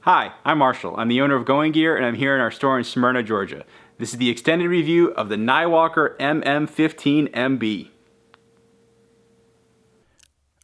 Hi, I'm Marshall. I'm the owner of Going Gear, and I'm here in our store in Smyrna, Georgia. This is the extended review of the Niwalker MM15MB.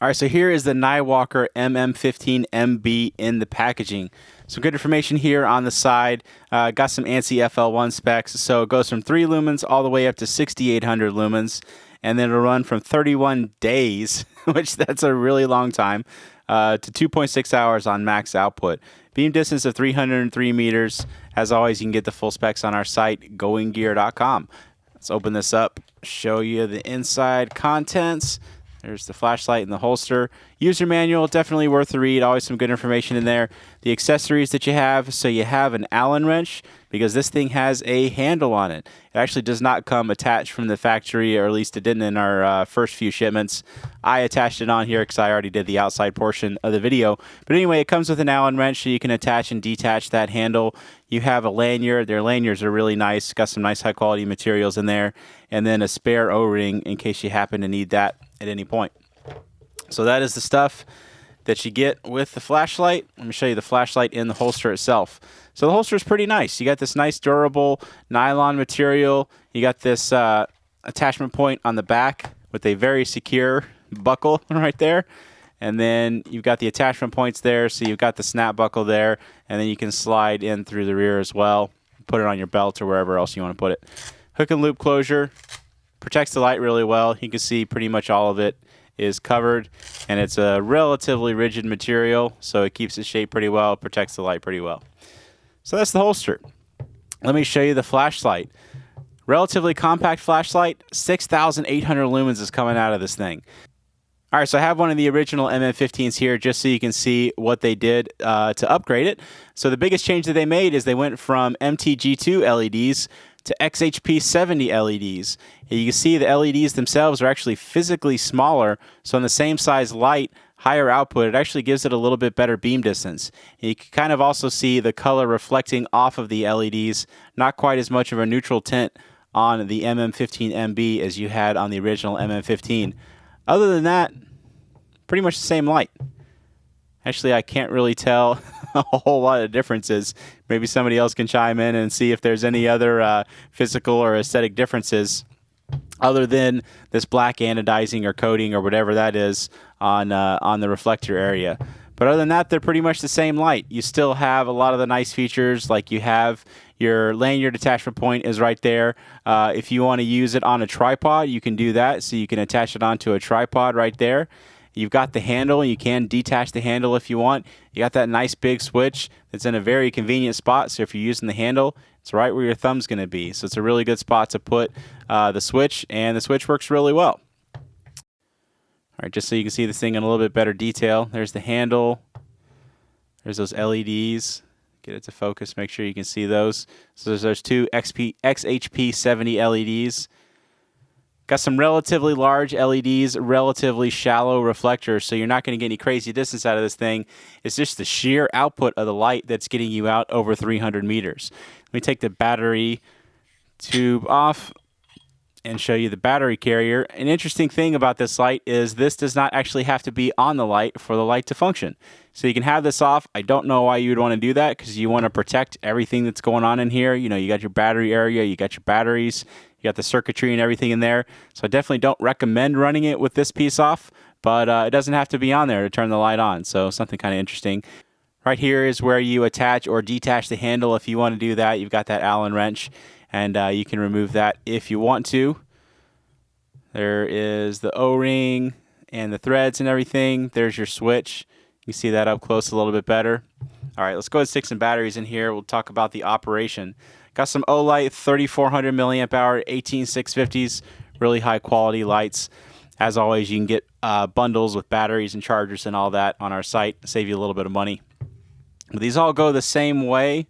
Alright, so here is the Niwalker MM15MB in the packaging. Some good information here on the side. Got some ANSI FL1 specs, so it goes from 3 lumens all the way up to 6,800 lumens, and then it'll run from 31 days, which that's a really long time, to 2.6 hours on max output. Beam distance of 303 meters. As always, you can get the full specs on our site, goinggear.com. Let's open this up, show you the inside contents. There's the flashlight and the holster. User manual, definitely worth the read. Always some good information in there. The accessories that you have, so you have an Allen wrench, because this thing has a handle on it. It actually does not come attached from the factory, or at least it didn't in our first few shipments. I attached it on here because I already did the outside portion of the video. But anyway, it comes with an Allen wrench, so you can attach and detach that handle. You have a lanyard. Their lanyards are really nice. Got some nice high quality materials in there. And then a spare O-ring in case you happen to need that at any point. So that is the stuff that you get with the flashlight. Let me show you the flashlight in the holster itself. So the holster is pretty nice. You got this nice durable nylon material. You got this attachment point on the back with a very secure buckle right there. And then you've got the attachment points there. So you've got the snap buckle there. And then you can slide in through the rear as well. Put it on your belt or wherever else you want to put it. Hook and loop closure. Protects the light really well. You can see pretty much all of it is covered, and it's a relatively rigid material, so it keeps its shape pretty well, protects the light pretty well. So that's the holster. Let me show you the flashlight. Relatively compact flashlight, 6,800 lumens is coming out of this thing. All right, so I have one of the original MM15s here just so you can see what they did to upgrade it. So the biggest change that they made is they went from MTG2 LEDs to XHP70 LEDs. And you can see the LEDs themselves are actually physically smaller, so on the same size light, higher output, it actually gives it a little bit better beam distance. And you can kind of also see the color reflecting off of the LEDs, not quite as much of a neutral tint on the MM15MB as you had on the original MM15. Other than that, pretty much the same light. Actually, I can't really tell a whole lot of differences. Maybe somebody else can chime in and see if there's any other physical or aesthetic differences other than this black anodizing or coating or whatever that is on the reflector area. But other than that, they're pretty much the same light. You still have a lot of the nice features, like you have your lanyard attachment point is right there. If you want to use it on a tripod, you can do that. So you can attach it onto a tripod right there. You've got the handle, and you can detach the handle if you want. You got that nice big switch that's in a very convenient spot, so if you're using the handle, it's right where your thumb's going to be. So it's a really good spot to put the switch, and the switch works really well. All right, just so you can see this thing in a little bit better detail. There's the handle. There's those LEDs. Get it to focus, make sure you can see those. So there's two XHP70 LEDs. Got some relatively large LEDs, relatively shallow reflectors, so you're not going to get any crazy distance out of this thing. It's just the sheer output of the light that's getting you out over 300 meters. Let me take the battery tube off and show you the battery carrier. An interesting thing about this light is this does not actually have to be on the light for the light to function. So you can have this off. I don't know why you would want to do that, because you want to protect everything that's going on in here. You know, you got your battery area, you got your batteries, you got the circuitry and everything in there. So I definitely don't recommend running it with this piece off, but it doesn't have to be on there to turn the light on. So something kind of interesting. Right here is where you attach or detach the handle. If you want to do that, you've got that Allen wrench, and you can remove that if you want to. There is the O-ring and the threads and everything. There's your switch. You can see that up close a little bit better. All right, let's go ahead and stick some batteries in here. We'll talk about the operation. Got some Olight 3400 milliamp hour 18650s, really high quality lights. As always, you can get bundles with batteries and chargers and all that on our site, save you a little bit of money. But these all go the same way.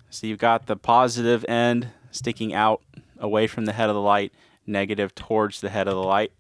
So you've got the positive end sticking out away from the head of the light, negative towards the head of the light.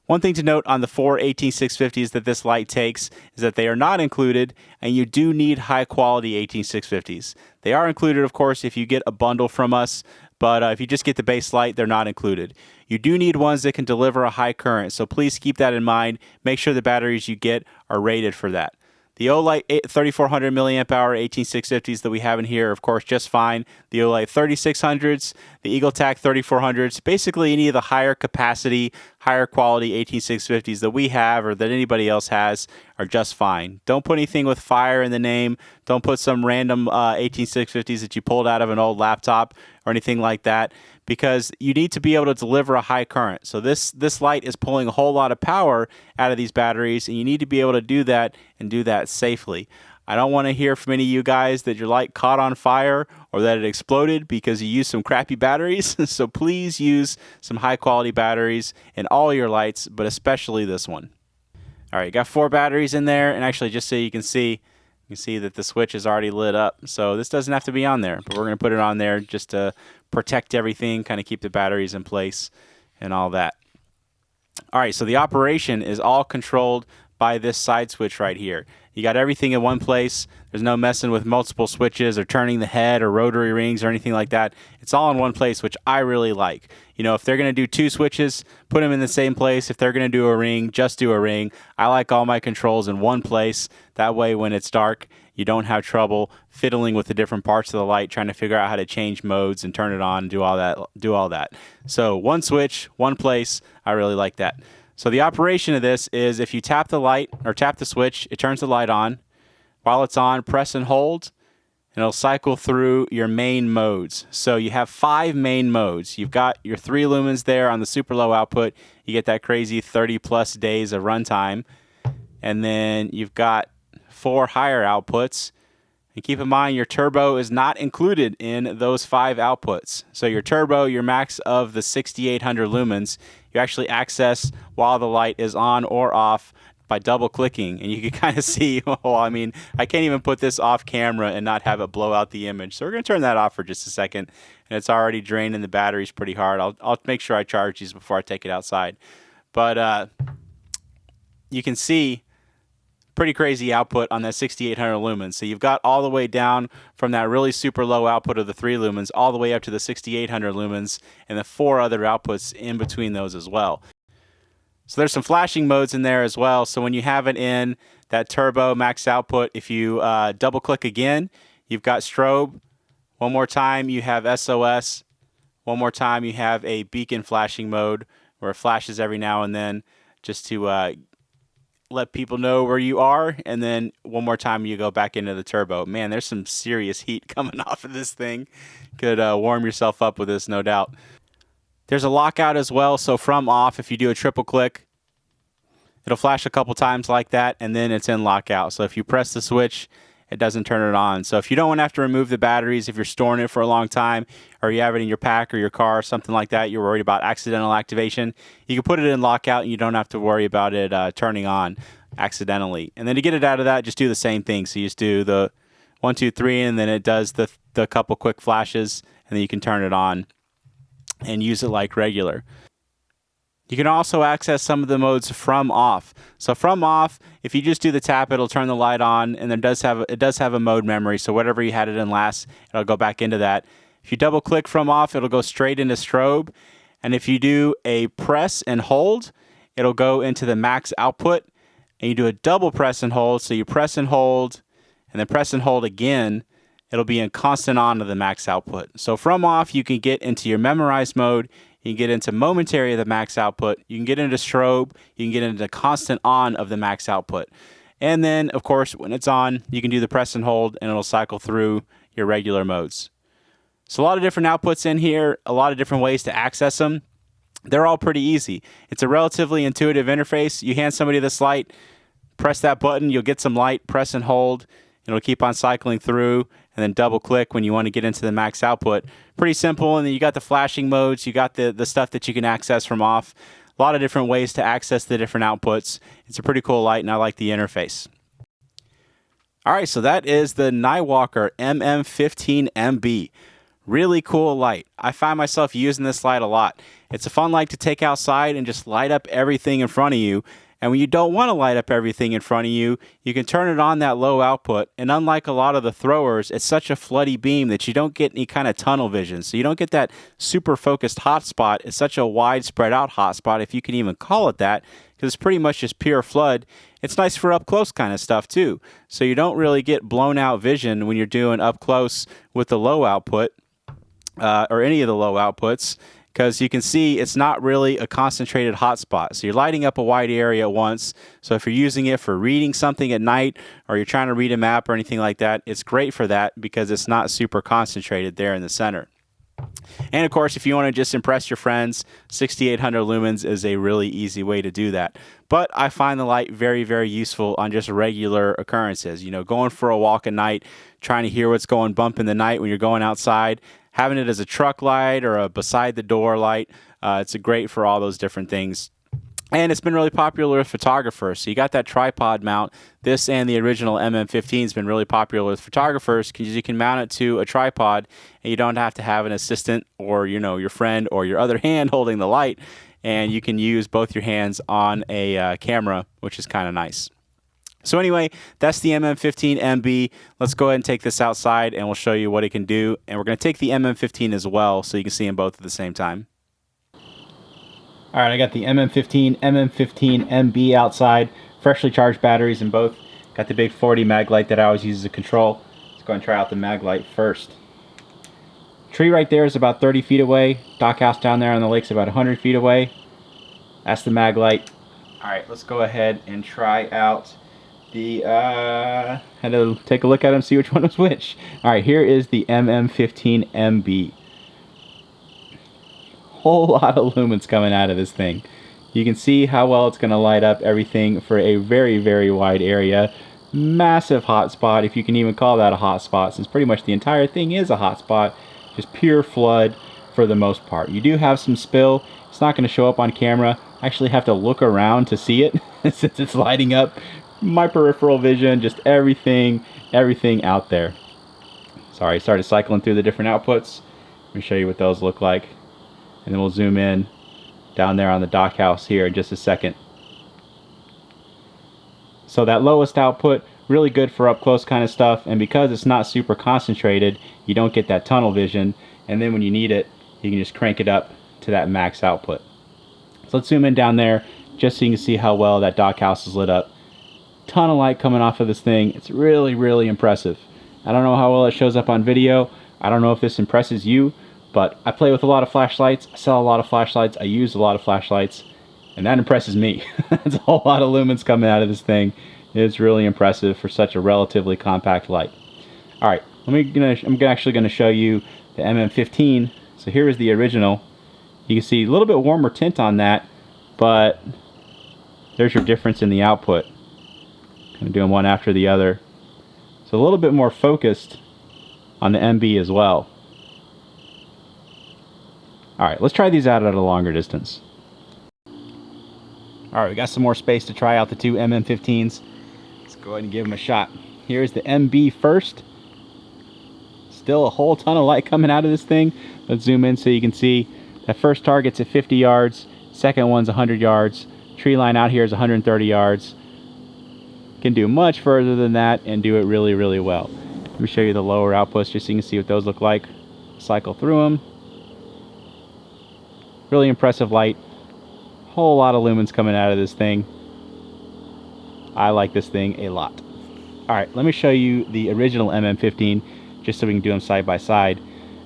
One thing to note on the 4 18650s that this light takes is that they are not included, and you do need high quality 18650s. They are included, of course, if you get a bundle from us, but if you just get the base light, they're not included. You do need ones that can deliver a high current, so please keep that in mind. Make sure the batteries you get are rated for that. The Olight 3400 milliamp hour 18650s that we have in here, of course, just fine. The Olight 3600s, the EagleTac 3400s, basically any of the higher capacity, higher quality 18650s that we have or that anybody else has are just fine. Don't put anything with fire in the name. Don't put some random 18650s that you pulled out of an old laptop or anything like that, because you need to be able to deliver a high current. So this light is pulling a whole lot of power out of these batteries, and you need to be able to do that and do that safely. I don't want to hear from any of you guys that your light caught on fire or that it exploded because you used some crappy batteries. So please use some high quality batteries in all your lights, but especially this one. All right, you got 4 batteries in there, and actually just so you can see that the switch is already lit up. So this doesn't have to be on there, but we're going to put it on there just to protect everything, kind of keep the batteries in place and all that. All right, so the operation is all controlled by this side switch right here. You got everything in one place. There's no messing with multiple switches or turning the head or rotary rings or anything like that. It's all in one place, which I really like. You know, if they're going to do 2 switches, put them in the same place. If they're going to do a ring, just do a ring. I like all my controls in one place. That way, when it's dark, you don't have trouble fiddling with the different parts of the light, trying to figure out how to change modes and turn it on and do all that. So one switch, one place. I really like that. So the operation of this is if you tap the light or tap the switch, it turns the light on. While it's on, press and hold, and it'll cycle through your main modes. So you have 5 main modes. You've got your 3 lumens there on the super low output. You get that crazy 30 plus days of runtime. And then you've got 4 higher outputs. And keep in mind, your turbo is not included in those 5 outputs. So your turbo, your max of the 6800 lumens, you actually access while the light is on or off by double clicking, and you can kind of see, well, I mean, I can't even put this off camera and not have it blow out the image. So we're going to turn that off for just a second, and it's already draining the batteries pretty hard. I'll make sure I charge these before I take it outside. But you can see pretty crazy output on that 6800 lumens. So you've got all the way down from that really super low output of the 3 lumens all the way up to the 6800 lumens and the 4 other outputs in between those as well. So there's some flashing modes in there as well. So when you have it in that turbo max output, if you double click again, you've got strobe. One more time, you have SOS. One more time, you have a beacon flashing mode where it flashes every now and then just to let people know where you are. And then one more time, you go back into the turbo. Man, there's some serious heat coming off of this thing. Could warm yourself up with this, no doubt. There's a lockout as well, so from off, if you do a triple click, it'll flash a couple times like that, and then it's in lockout. So if you press the switch, it doesn't turn it on. So if you don't want to have to remove the batteries, if you're storing it for a long time, or you have it in your pack or your car, or something like that, you're worried about accidental activation, you can put it in lockout and you don't have to worry about it turning on accidentally. And then to get it out of that, just do the same thing. So you just do the 1, 2, 3, and then it does the couple quick flashes, and then you can turn it on and use it like regular. You can also access some of the modes from off. So from off, if you just do the tap, it'll turn the light on, and it does have a mode memory. So whatever you had it in last, it'll go back into that. If you double click from off, it'll go straight into strobe. And if you do a press and hold, it'll go into the max output. And you do a double press and hold. So you press and hold, and then press and hold again. It'll be in constant on of the max output. So from off, you can get into your memorized mode. You can get into momentary of the max output. You can get into strobe. You can get into constant on of the max output. And then, of course, when it's on, you can do the press and hold, and it'll cycle through your regular modes. So a lot of different outputs in here, a lot of different ways to access them. They're all pretty easy. It's a relatively intuitive interface. You hand somebody this light, press that button, you'll get some light, press and hold. It'll keep on cycling through, and then double click when you want to get into the max output. Pretty simple. And then you got the flashing modes, you got the stuff that you can access from off. A lot of different ways to access the different outputs. It's a pretty cool light, and I like the interface. All right, so that is the Niwalker MM15MB. Really cool light. I find myself using this light a lot. It's a fun light to take outside and just light up everything in front of you. And when you don't want to light up everything in front of you, you can turn it on that low output. And unlike a lot of the throwers, it's such a floody beam that you don't get any kind of tunnel vision. So you don't get that super focused hotspot. It's such a wide spread out hotspot, if you can even call it that, because it's pretty much just pure flood. it's nice for up close kind of stuff too. So you don't really get blown out vision when you're doing up close with the low output or any of the low outputs, because you can see it's not really a concentrated hotspot. So you're lighting up a wide area at once. So if you're using it for reading something at night, or you're trying to read a map or anything like that, it's great for that because it's not super concentrated there in the center. And of course, if you want to just impress your friends, 6800 lumens is a really easy way to do that. But I find the light very, very useful on just regular occurrences. You know, going for a walk at night, trying to hear what's going bump in the night when you're going outside, having it as a truck light or a beside the door light. It's great for all those different things. And it's been really popular with photographers. So you got that tripod mount. This and the original MM15 has been really popular with photographers because you can mount it to a tripod and you don't have to have an assistant or, you know, your friend or your other hand holding the light. And you can use both your hands on a camera, which is kind of nice. So anyway, that's the MM15MB. Let's go ahead and take this outside and we'll show you what it can do. And we're going to take the MM15 as well so you can see them both at the same time. All right, I got the MM15MB outside, freshly charged batteries in both. Got the big 40 mag light that I always use as a control. Let's go and try out the mag light first. Tree right there is about 30 feet away. Dock house down there on the lake's about 100 feet away. That's the mag light. All right, let's go ahead and try out the, had to take a look at them, see which one was which. All right, here is the MM15MB. Whole lot of lumens coming out of this thing. You can see how well it's going to light up everything for a very, very wide area. Massive hotspot, if you can even call that a hotspot, since pretty much the entire thing is a hotspot. Just pure flood for the most part. You do have some spill. It's not going to show up on camera. I actually have to look around to see it since it's lighting up my peripheral vision, just everything out there. Sorry, I started cycling through the different outputs. Let me show you what those look like. And then we'll zoom in down there on the dock house here in just a second. So that lowest output, really good for up close kind of stuff, and because it's not super concentrated, you don't get that tunnel vision, and then when you need it, you can just crank it up to that max output. So let's zoom in down there just so you can see how well that dock house is lit up. Ton of light coming off of this thing. It's really, really impressive. I don't know how well it shows up on video. I don't know if this impresses you, but I play with a lot of flashlights, I sell a lot of flashlights, I use a lot of flashlights, and that impresses me. There's a whole lot of lumens coming out of this thing. It's really impressive for such a relatively compact light. Alright, I'm actually going to show you the MM15. So here is the original. You can see a little bit warmer tint on that, but there's your difference in the output. I'm doing one after the other. So a little bit more focused on the MB as well. Alright, let's try these out at a longer distance. Alright, we got some more space to try out the two MM15s. Let's go ahead and give them a shot. Here's the MB first. Still a whole ton of light coming out of this thing. Let's zoom in so you can see that first target's at 50 yards, second one's 100 yards, tree line out here is 130 yards. Can do much further than that and do it really, really well. Let me show you the lower outputs just so you can see what those look like. Cycle through them. Really impressive light. Whole lot of lumens coming out of this thing. I like this thing a lot. Alright, let me show you the original MM15 just so we can do them side by side.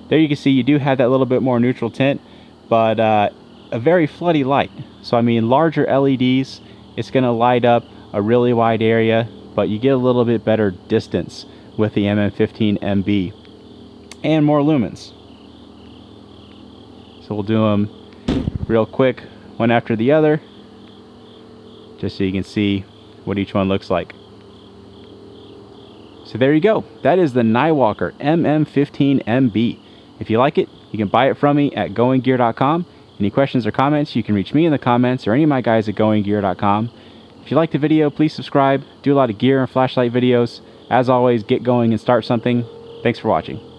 There you can see you do have that little bit more neutral tint, but a very floody light. So I mean, larger LEDs, it's going to light up a really wide area, but you get a little bit better distance with the MM15MB and more lumens. So we'll do them real quick, one after the other, just so you can see what each one looks like. So there you go. That is the Niwalker MM15MB. If you like it, you can buy it from me at goinggear.com. Any questions or comments, you can reach me in the comments or any of my guys at goinggear.com. If you liked the video, please subscribe. Do a lot of gear and flashlight videos. As always, get going and start something. Thanks for watching.